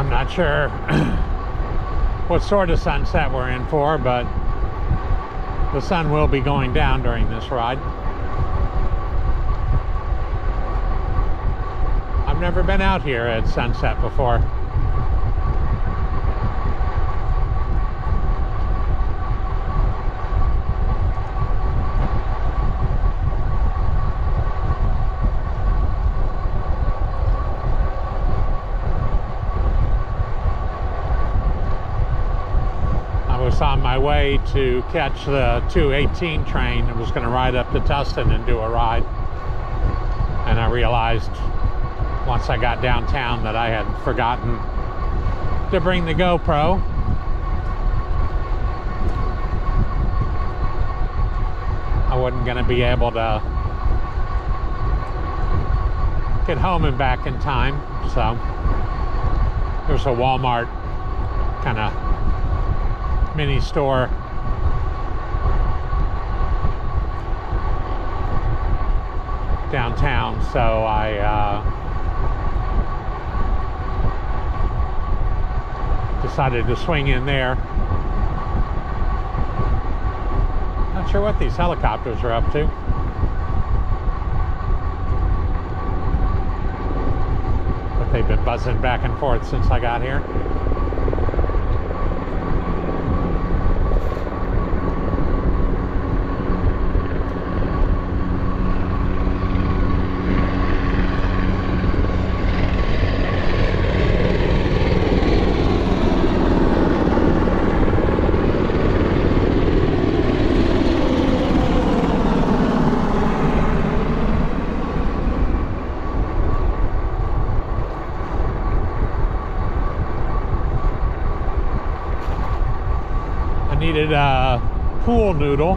I'm not sure what sort of sunset we're in for, but the sun will be going down during this ride. I've never been out here at sunset before. On my way to catch the 218 train. I was going to ride up to Tustin and do a ride, and I realized once I got downtown that I had forgotten to bring the GoPro. I wasn't going to be able to get home and back in time, so there's a Walmart kind of mini store downtown, so I decided to swing in there. Not sure what these helicopters are up to. But they've been buzzing back and forth since I got here. Needed a pool noodle,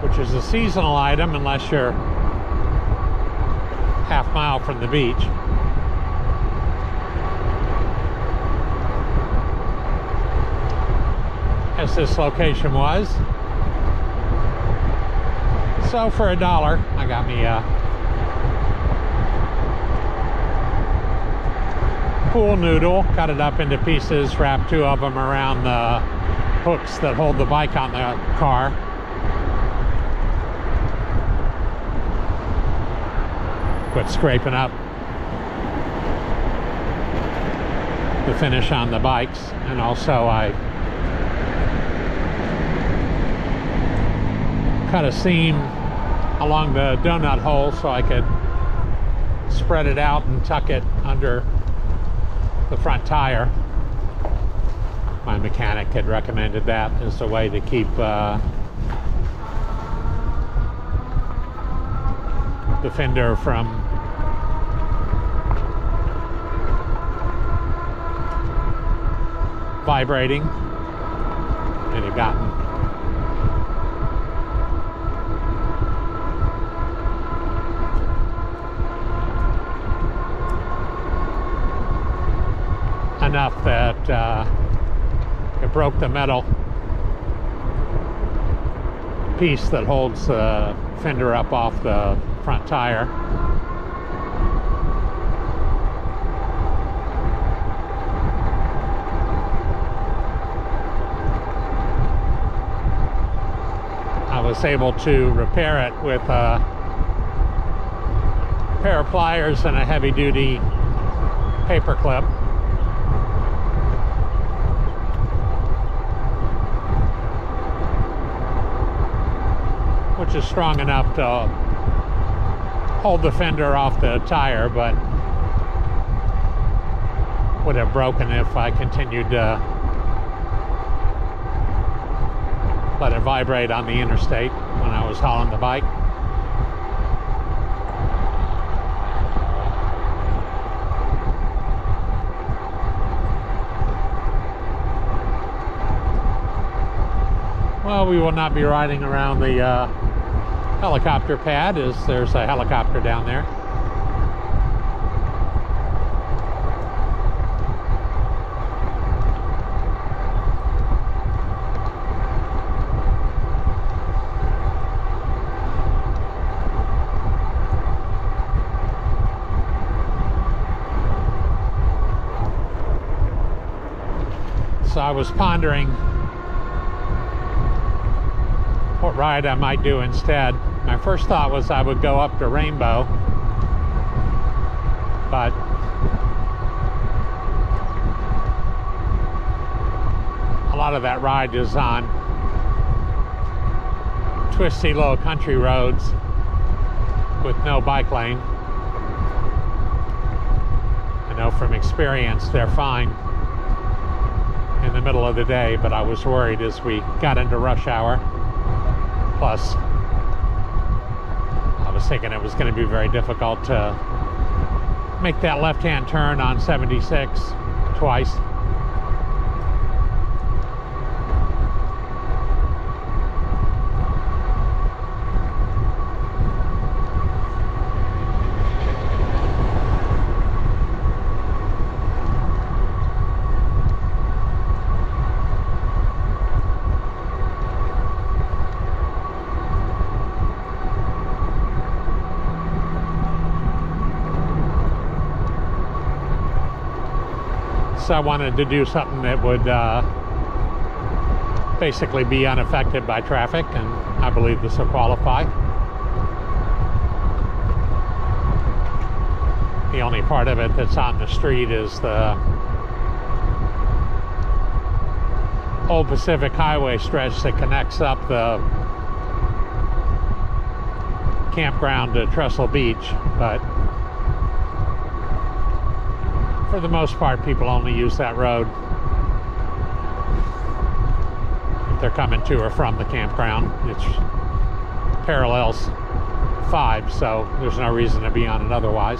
which is a seasonal item unless you're half mile from the beach. As this location was. So for $1, I got me a pool noodle, cut it up into pieces, wrap 2 of them around the hooks that hold the bike on the car. Quit scraping up the finish on the bikes, and also I cut a seam along the donut hole so I could spread it out and tuck it under the front tire. My mechanic had recommended that as a way to keep the fender from vibrating. It had gotten enough that it broke the metal piece that holds the fender up off the front tire. I was able to repair it with a pair of pliers and a heavy-duty paper clip. Which is strong enough to hold the fender off the tire, but would have broken if I continued to let it vibrate on the interstate when I was hauling the bike. Well, we will not be riding around the helicopter pad, as there's a helicopter down there. So I was pondering what ride I might do instead. My first thought was I would go up to Rainbow, but a lot of that ride is on twisty little country roads with no bike lane. I know from experience they're fine in the middle of the day, but I was worried as we got into rush hour. Plus, I was thinking it was going to be very difficult to make that left-hand turn on 76 twice. I wanted to do something that would basically be unaffected by traffic, and I believe this will qualify. The only part of it that's on the street is the old Pacific Highway stretch that connects up the campground to Trestle Beach, but for the most part, people only use that road if they're coming to or from the campground. It parallels 5, so there's no reason to be on it otherwise.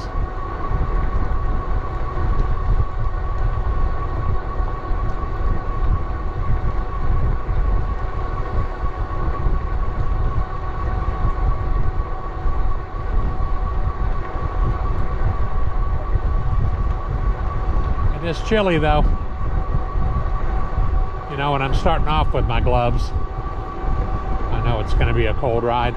It's chilly though. You know, when I'm starting off with my gloves, I know it's going to be a cold ride.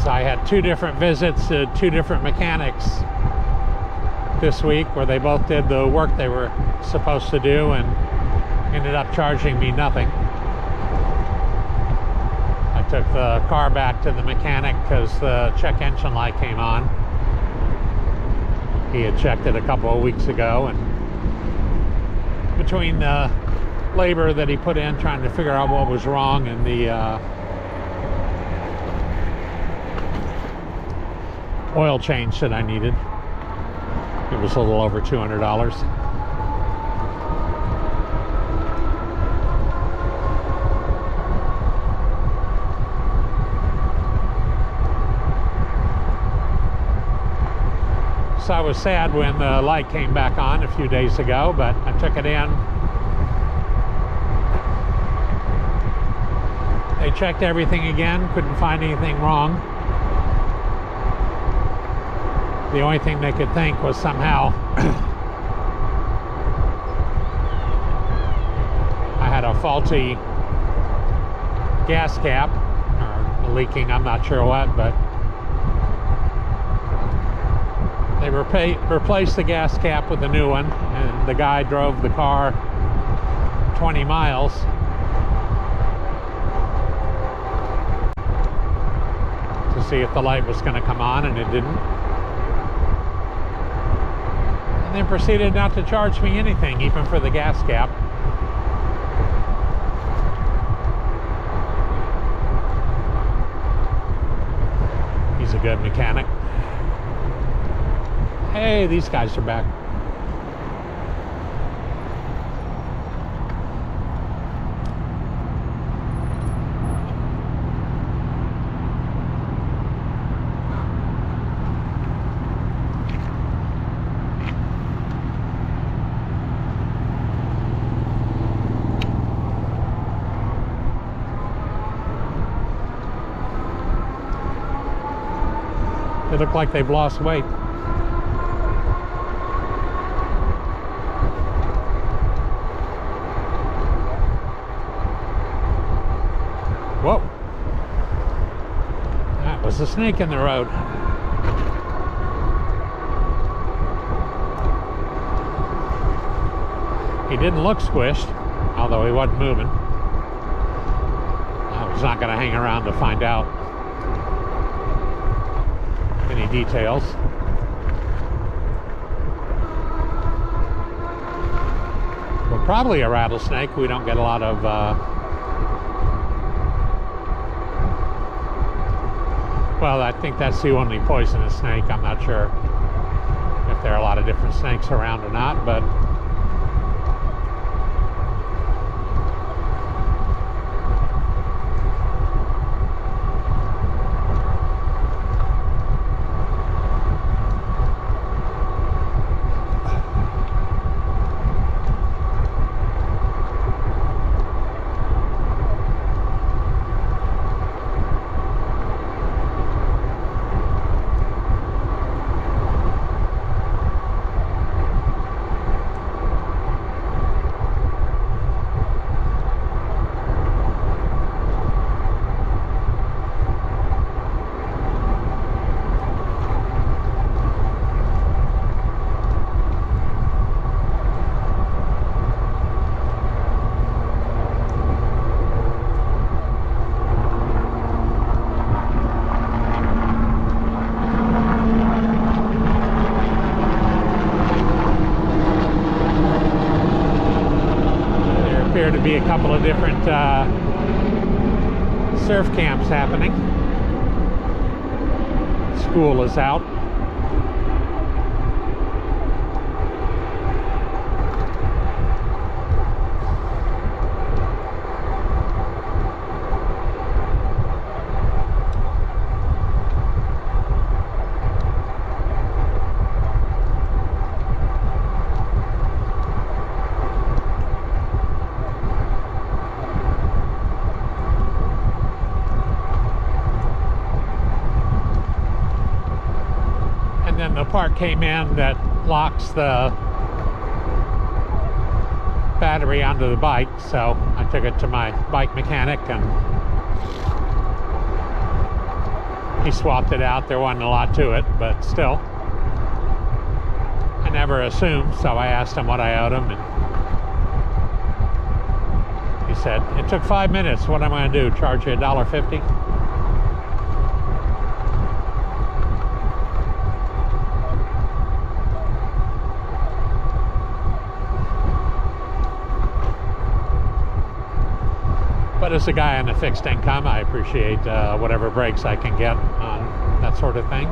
I had 2 different visits to 2 different mechanics this week where they both did the work they were supposed to do and ended up charging me nothing. I took the car back to the mechanic because the check engine light came on. He had checked it a couple of weeks ago, and between the labor that he put in trying to figure out what was wrong and the oil change that I needed, it was a little over $200. So I was sad when the light came back on a few days ago, but I took it in. They checked everything again, couldn't find anything wrong. The only thing they could think was somehow I had a faulty gas cap, or leaking, I'm not sure what, but they replaced the gas cap with a new one, and the guy drove the car 20 miles to see if the light was going to come on, and it didn't. And then proceeded not to charge me anything, even for the gas cap. He's a good mechanic. Hey, these guys are back. They look like they've lost weight. Whoa. That was a snake in the road. He didn't look squished, although he wasn't moving. I was not going to hang around to find out any details. Well, probably a rattlesnake. We don't get a lot of well, I think that's the only poisonous snake. I'm not sure if there are a lot of different snakes around or not, but to be a couple of different surf camps happening. School is out. The part came in that locks the battery onto the bike, so I took it to my bike mechanic and he swapped it out. There wasn't a lot to it, but still, I never assumed, so I asked him what I owed him, and he said, "It took 5 minutes. What am I going to do, charge you $1.50?" But as a guy on a fixed income, I appreciate whatever breaks I can get on that sort of thing.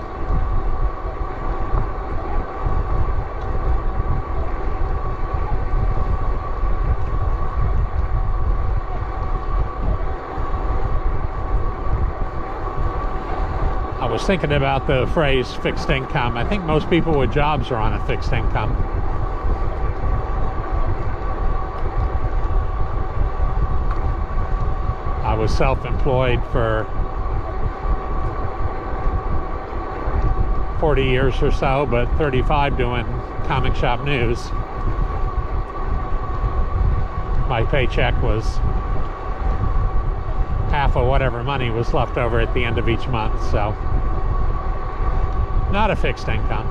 I was thinking about the phrase fixed income. I think most people with jobs are on a fixed income. I was self-employed for 40 years or so, but 35 doing comic shop news. My paycheck was half of whatever money was left over at the end of each month, so not a fixed income.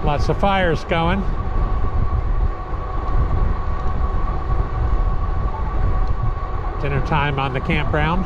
Lots of fires going. Dinner time on the campground.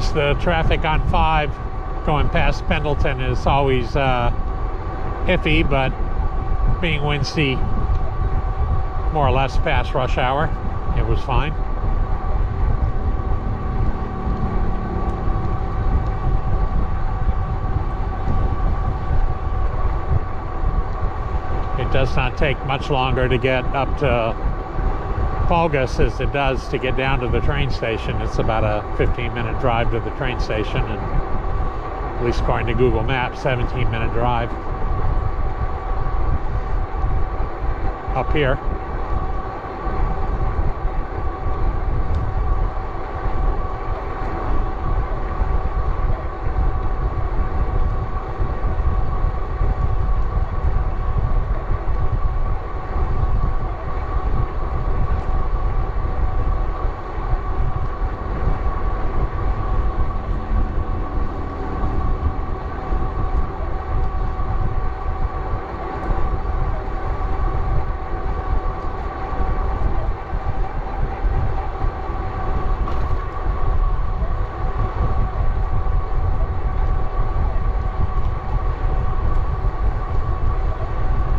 Yes, the traffic on 5 going past Pendleton is always iffy, but being Wednesday, more or less past rush hour, it was fine. It does not take much longer to get up to Pulgas as it does to get down to the train station. It's about a 15-minute drive to the train station, and at least according to Google Maps, 17-minute drive up here.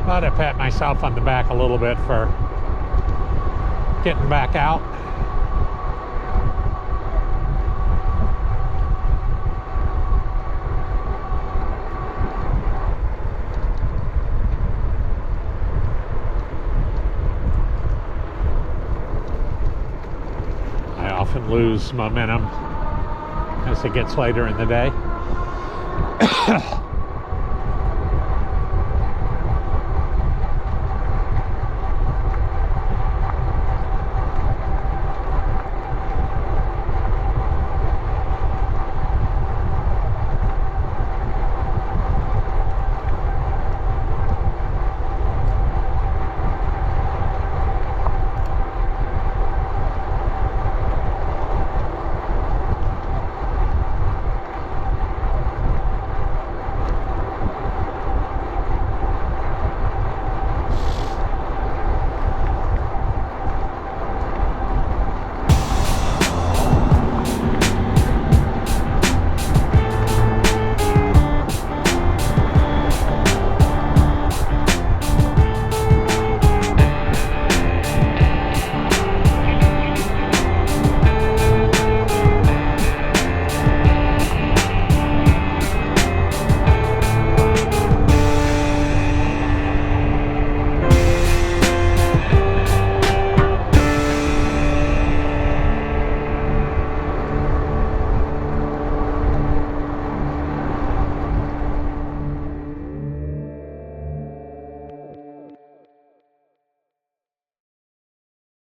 But I pat myself on the back a little bit for getting back out. I often lose momentum as it gets later in the day.